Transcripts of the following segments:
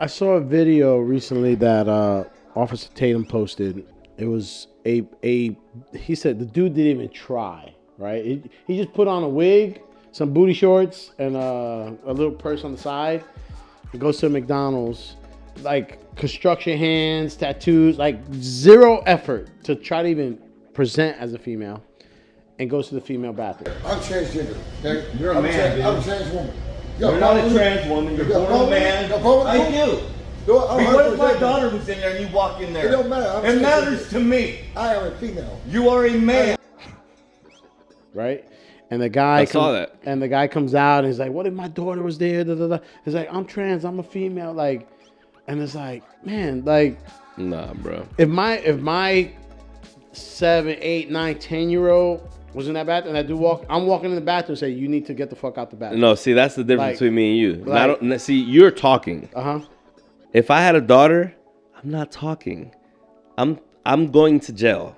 I saw a video recently that Officer Tatum posted. It was a he said the dude didn't even try, right? He just put on a wig, some booty shorts, and a little purse on the side. He goes to McDonald's, like construction hands, tattoos, like zero effort to try to even present as a female, and goes to the female bathroom. I'm transgender. Okay? You're a man, I'm a trans woman. You're not a trans woman. You're born a man. I do. What if my daughter was in there and you walk in there? It don't matter. It matters to me. I am a female. You are a man. Right? And the guy saw that. And the guy comes out and he's like, "What if my daughter was there?" Da, da, da. He's like, "I'm trans. I'm a female." Like, and it's like, man, like, nah, bro. If my 7, 8, 9, 10-year-old was in that bathroom, and that dude I'm walking in the bathroom and say, "You need to get the fuck out the bathroom." No, see, that's the difference Like- between me and you. like- See, you're talking. Uh-huh. If I had a daughter, I'm not talking. I'm going to jail.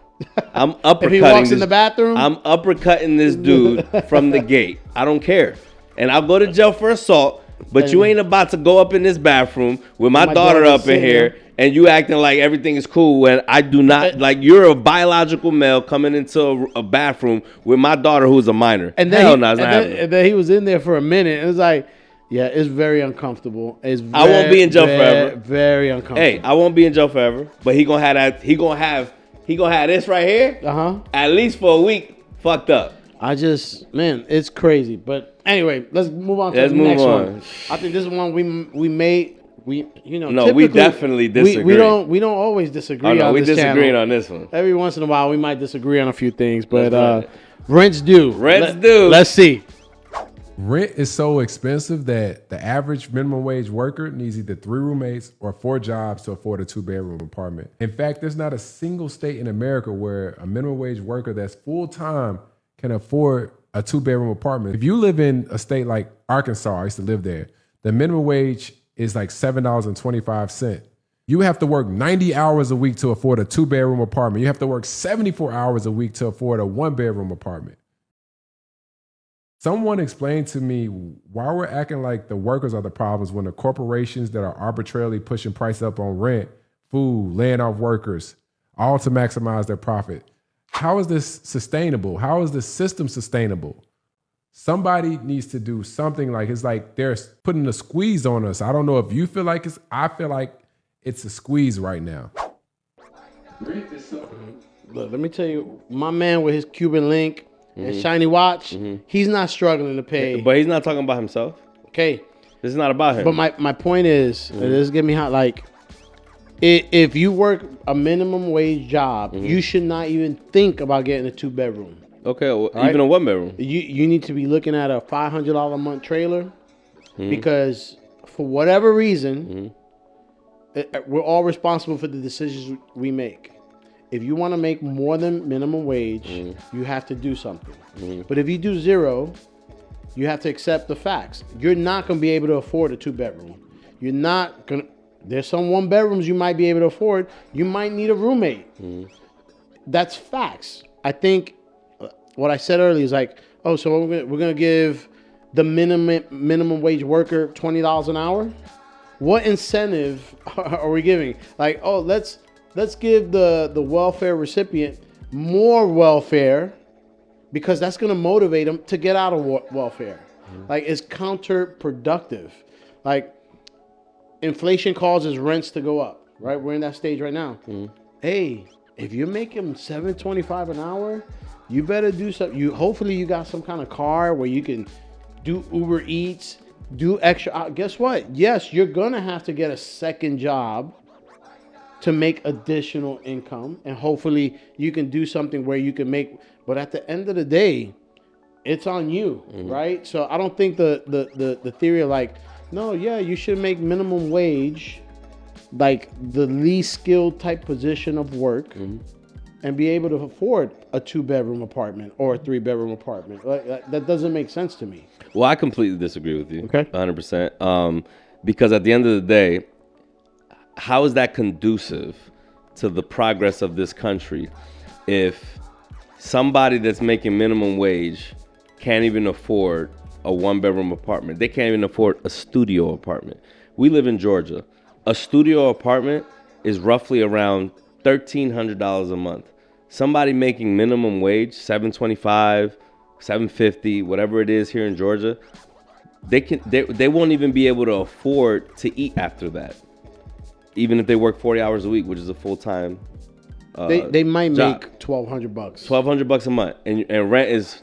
I'm uppercutting. If he walks in the bathroom, I'm uppercutting this dude from the gate. I don't care, and I'll go to jail for assault. But you ain't about to go up in this bathroom with my daughter up in here, and you acting like everything is cool when I do not. Like, you're a biological male coming into a bathroom with my daughter who's a minor. And then, Hell no, it's not happening. and then he was in there for a minute, and it was like, yeah, it's very uncomfortable. I won't be in jail forever. Very uncomfortable. Hey, I won't be in jail forever, but he gonna have that. He gonna have this right here. At least for a week, fucked up. Man, it's crazy. But anyway, let's move on to the next one. I think this is one we made. No, we definitely disagree. We don't always disagree. Oh no, on we this disagreed channel. on this one. Every once in a while, we might disagree on a few things, but rent's due. Let's see. Rent is so expensive that the average minimum wage worker needs either 3 roommates or 4 jobs to afford a 2-bedroom apartment. In fact, there's not a single state in America where a minimum wage worker that's full-time can afford a 2-bedroom apartment. If you live in a state like Arkansas, I used to live there, the minimum wage is like $7.25. You have to work 90 hours a week to afford a 2-bedroom apartment. You have to work 74 hours a week to afford a 1-bedroom apartment. Someone explained to me why we're acting like the workers are the problems when the corporations that are arbitrarily pushing price up on rent, food, laying off workers, all to maximize their profit. How is this sustainable? How is the system sustainable? Somebody needs to do something. Like, it's like they're putting a squeeze on us. I don't know if you feel like I feel like it's a squeeze right now. Look, let me tell you, my man with his Cuban link and shiny watch, he's not struggling to pay. But he's not talking about himself. Okay. This is not about him. But my point is, and this get me hot, like, if you work a minimum wage job, you should not even think about getting a 2-bedroom. Okay, well, right? even a 1-bedroom. You need to be looking at a $500 a month trailer because for whatever reason, we're all responsible for the decisions we make. If you want to make more than minimum wage, you have to do something. But if you do zero, you have to accept the facts. You're not going to be able to afford a 2-bedroom. You're not going to. There's some 1-bedrooms you might be able to afford. You might need a roommate. That's facts. I think what I said earlier is like, oh, so we're going to give the minimum wage worker $20 an hour? What incentive are we giving? Like, oh, let's give the welfare recipient more welfare because that's going to motivate them to get out of welfare. Like, it's counterproductive. Like, inflation causes rents to go up, right? We're in that stage right now. Hey, if you're making $7.25 an hour, you better do something. Hopefully you got some kind of car where you can do Uber Eats, do extra. Guess what? Yes, you're going to have to get a second job to make additional income, and hopefully you can do something where you can make, but at the end of the day, it's on you, right? So I don't think the theory of like, no, yeah, you should make minimum wage, like the least skilled type position of work, and be able to afford a 2-bedroom apartment or a 3-bedroom apartment. Like, that doesn't make sense to me. Well, I completely disagree with you. Okay. 100%. Because at the end of the day, how is that conducive to the progress of this country if somebody that's making minimum wage can't even afford a 1-bedroom apartment? They can't even afford a studio apartment. We live in Georgia. a studio apartment is roughly around $1,300 a month. Somebody making minimum wage, $7.25, $7.50, whatever it is here in Georgia, they won't even be able to afford to eat after that, even if they work 40 hours a week, which is a full-time they might job. make $1,200. $1,200 a month, and rent is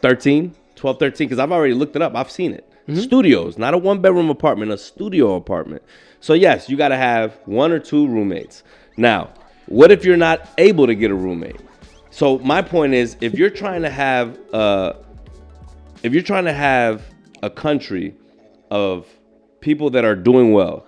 13, 12, 13. Because I've already looked it up. I've seen it. Studios, not a one-bedroom apartment, a studio apartment. So yes, you got to have 1 or 2 roommates. Now, what if you're not able to get a roommate? So my point is, if you're trying to have a country of people that are doing well,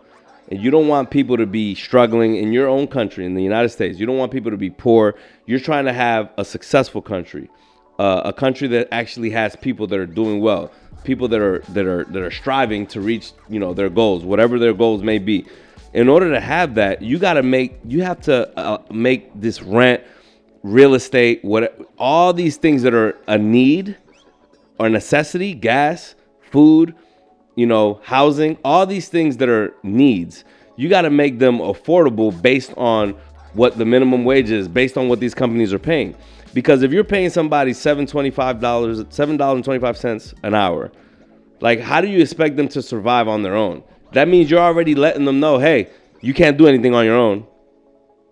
and you don't want people to be struggling in your own country, in the United States, you don't want people to be poor. You're trying to have a successful country, a country that actually has people that are doing well, people that are striving to reach, their goals, whatever their goals may be. In order to have that, you have to make this rent, real estate, all these things that are a need or necessity, gas, food, housing, all these things that are needs, you got to make them affordable based on what the minimum wage is, based on what these companies are paying. Because if you're paying somebody $7.25 an hour, like, how do you expect them to survive on their own? That means you're already letting them know, hey, you can't do anything on your own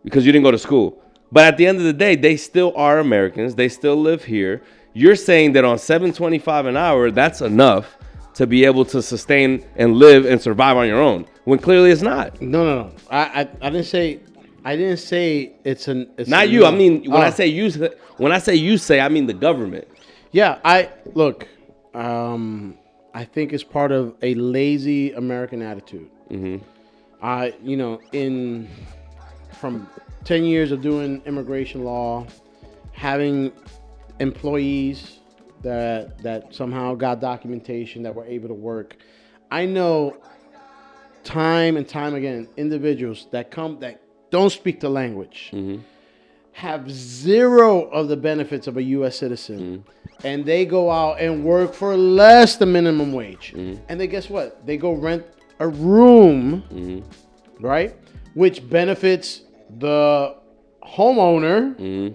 because you didn't go to school. But at the end of the day, they still are Americans. They still live here. You're saying that on $7.25 an hour, that's enough to be able to sustain and live and survive on your own, when clearly it's not. No. I didn't say it's not you. I mean, when I say you say, I mean the government. Yeah, I think it's part of a lazy American attitude. From 10 years of doing immigration law, having employees that somehow got documentation that were able to work, I know time and time again, individuals that don't speak the language, have zero of the benefits of a U.S. citizen, and they go out and work for less than minimum wage. And then guess what? They go rent a room, right? Which benefits the homeowner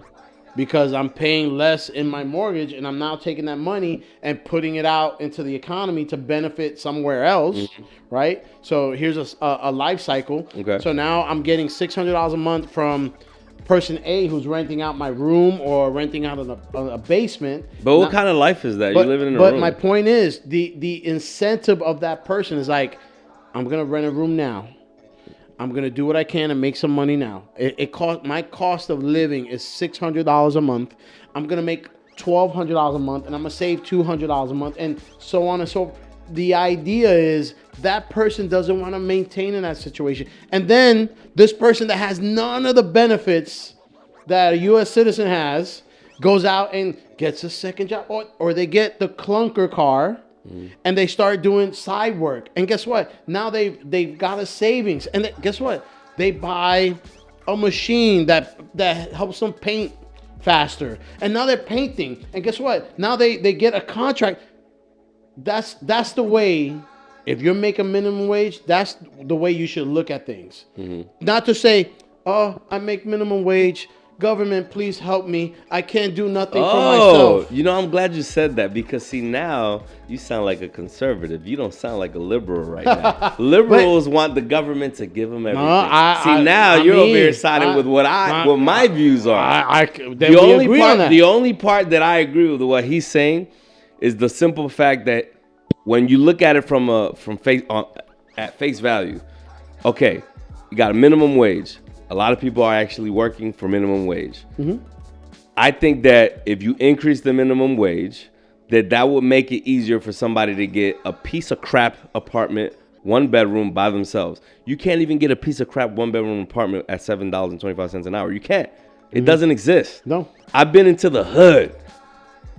because I'm paying less in my mortgage, and I'm now taking that money and putting it out into the economy to benefit somewhere else, right? So here's a life cycle. Okay. So now I'm getting $600 a month from person A who's renting out my room or renting out a basement. But what kind of life is that? You're living in a room. But my point is, the incentive of that person is like, I'm going to rent a room now. I'm going to do what I can and make some money now. My cost of living is $600 a month. I'm going to make $1,200 a month, and I'm going to save $200 a month, and so on and so forth. The idea is that person doesn't want to maintain in that situation. And then this person that has none of the benefits that a U.S. citizen has goes out and gets a second job, or they get the clunker car, and they start doing side work. And guess what? Now they've got a savings. And guess what? They buy a machine that helps them paint faster. And now they're painting. And guess what? Now they get a contract. That's the way. If you're making minimum wage, that's the way you should look at things. Not to say, oh, I make minimum wage. Government, please help me. I can't do nothing for myself. I'm glad you said that, because see, now you sound like a conservative. You don't sound like a liberal right now. Liberals want the government to give them everything. You're over here siding with what my views are. The only part that I agree with what he's saying is the simple fact that when you look at it at face value, okay, you got a minimum wage. A lot of people are actually working for minimum wage. I think that if you increase the minimum wage, that would make it easier for somebody to get a piece of crap apartment, 1 bedroom by themselves. You can't even get a piece of crap 1 bedroom apartment at $7.25 an hour. You can't. It doesn't exist. No. I've been into the hood.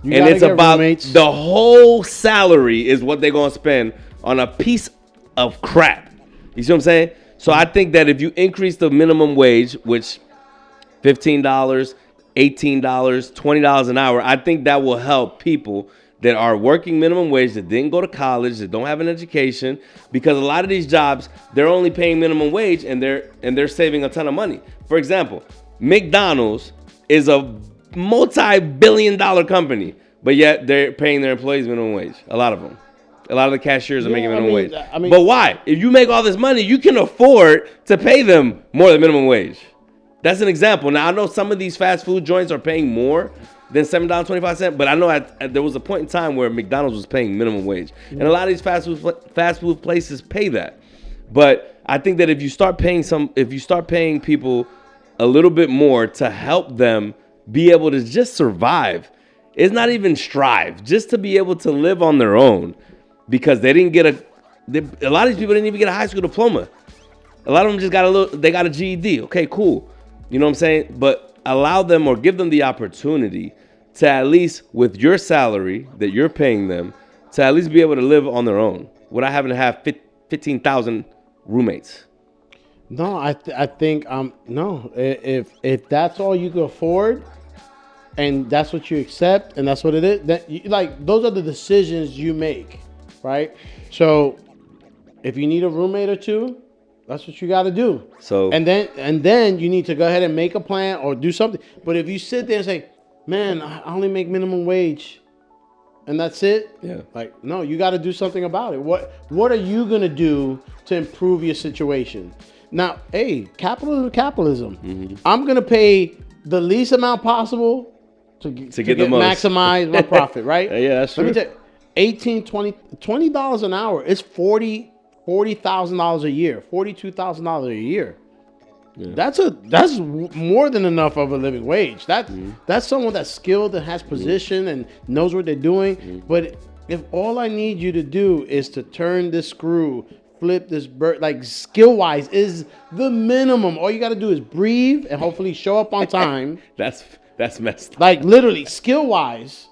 And it's about roommates. The whole salary is what they're going to spend on a piece of crap. You see what I'm saying? So I think that if you increase the minimum wage, which $15, $18, $20 an hour, I think that will help people that are working minimum wage, that didn't go to college, that don't have an education, because a lot of these jobs, they're only paying minimum wage and they're saving a ton of money. For example, McDonald's is a multi-billion-dollar company, but yet they're paying their employees minimum wage. A lot of them. A lot of the cashiers are making minimum wage. But why? If you make all this money, you can afford to pay them more than minimum wage. That's an example. Now, I know some of these fast food joints are paying more than $7.25, but I know there was a point in time where McDonald's was paying minimum wage. And a lot of these fast food places pay that. But I think that if you start paying people a little bit more to help them be able to just survive, it's not even strive, just to be able to live on their own, because they didn't get a lot of these people didn't even get a high school diploma. A lot of them just got a GED. Okay, cool. You know what I'm saying? But allow them or give them the opportunity to at least, with your salary that you're paying them, to at least be able to live on their own without having to have 15,000 roommates. No, I think no. If that's all you can afford, and that's what you accept, and that's what it is, that those are the decisions you make, right? So if you need a roommate or two, that's what you got to do. So and then you need to go ahead and make a plan or do something. But if you sit there and say, "Man, I only make minimum wage," and that's it, yeah, like, no, you got to do something about it. What are you gonna do to improve your situation? Now, hey, capitalism. Mm-hmm. I'm gonna pay the least amount possible to get maximize my profit, right? Yeah, that's true. Let me tell you, $20 an hour is $40,000 a year, $42,000 a year. Yeah. That's more than enough of a living wage. That's someone that's skilled and has position and knows what they're doing. But if all I need you to do is to turn this screw, flip this bird, like skill wise is the minimum. All you got to do is breathe and hopefully show up on time. That's messed up. Like literally skill wise.